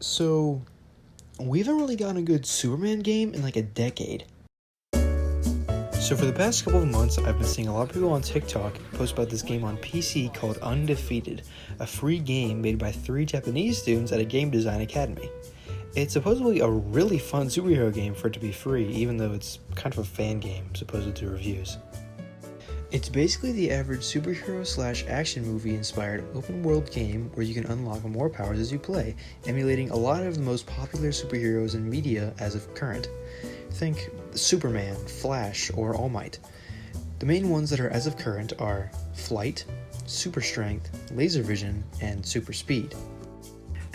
So, we haven't really gotten a good Superman game in like a decade. So for the past couple of months, I've been seeing a lot of people on TikTok post about this game on PC called Undefeated, a free game made by 3 Japanese students at a game design academy. It's supposedly a really fun superhero game for it to be free, even though it's kind of a fan game, supposed to reviews. It's basically the average superhero/action movie inspired open world game where you can unlock more powers as you play, emulating a lot of the most popular superheroes in media as of current. Think Superman, Flash, or All Might. The main ones that are as of current are flight, super strength, laser vision, and super speed.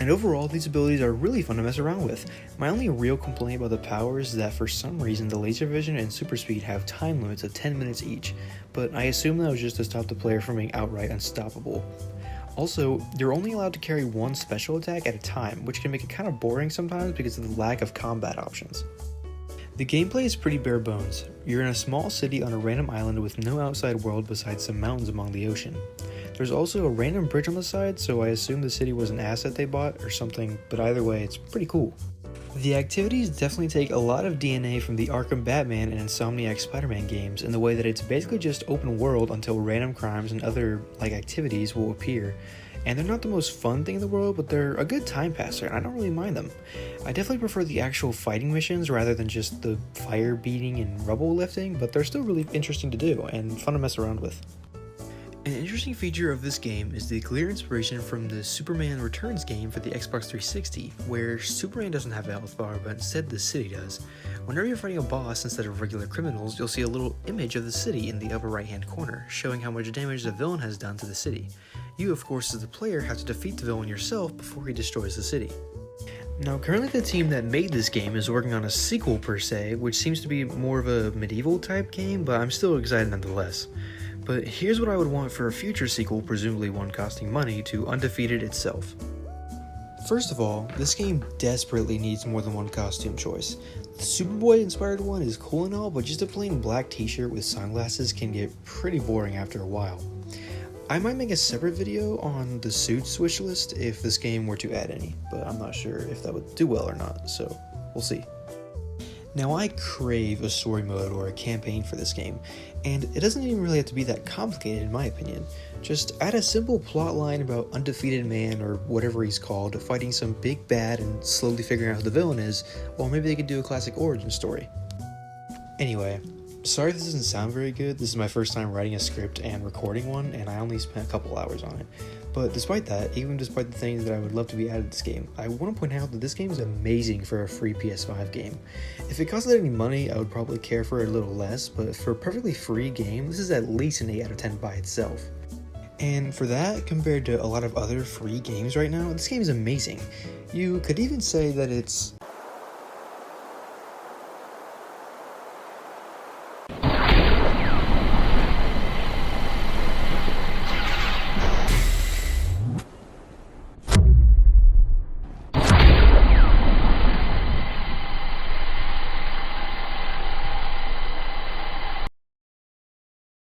And overall, these abilities are really fun to mess around with. My only real complaint about the powers is that for some reason the laser vision and super speed have time limits of 10 minutes each, but I assume that was just to stop the player from being outright unstoppable. Also, you're only allowed to carry one special attack at a time, which can make it kind of boring sometimes because of the lack of combat options. The gameplay is pretty bare bones. You're in a small city on a random island with no outside world besides some mountains among the ocean. There's also a random bridge on the side, so I assume the city was an asset they bought or something, but either way, it's pretty cool. The activities definitely take a lot of DNA from the Arkham Batman and Insomniac Spider-Man games in the way that it's basically just open world until random crimes and other activities will appear. And they're not the most fun thing in the world, but they're a good time passer, and I don't really mind them. I definitely prefer the actual fighting missions rather than just the fire beating and rubble lifting, but they're still really interesting to do and fun to mess around with. An interesting feature of this game is the clear inspiration from the Superman Returns game for the Xbox 360, where Superman doesn't have a health bar, but instead the city does. Whenever you're fighting a boss instead of regular criminals, you'll see a little image of the city in the upper right hand corner, showing how much damage the villain has done to the city. You, of course, as the player, have to defeat the villain yourself before he destroys the city. Now, currently the team that made this game is working on a sequel per se, which seems to be more of a medieval type game, but I'm still excited nonetheless. But here's what I would want for a future sequel, presumably one costing money, to Undefeated itself. First of all, this game desperately needs more than one costume choice. The Superboy inspired one is cool and all, but just a plain black t-shirt with sunglasses can get pretty boring after a while. I might make a separate video on the suits wish list if this game were to add any, but I'm not sure if that would do well or not, so we'll see. Now, I crave a story mode or a campaign for this game, and it doesn't even really have to be that complicated in my opinion. Just add a simple plot line about Undefeated Man, or whatever he's called, fighting some big bad and slowly figuring out who the villain is, or maybe they could do a classic origin story. Anyway, sorry if this doesn't sound very good. This is my first time writing a script and recording one, and I only spent a couple hours on it. But despite that, even despite the things that I would love to be added to this game, I want to point out that this game is amazing for a free PS5 game. If it costed any money, I would probably care for it a little less, but for a perfectly free game, this is at least an 8 out of 10 by itself. And for that, compared to a lot of other free games right now, this game is amazing. You could even say that it's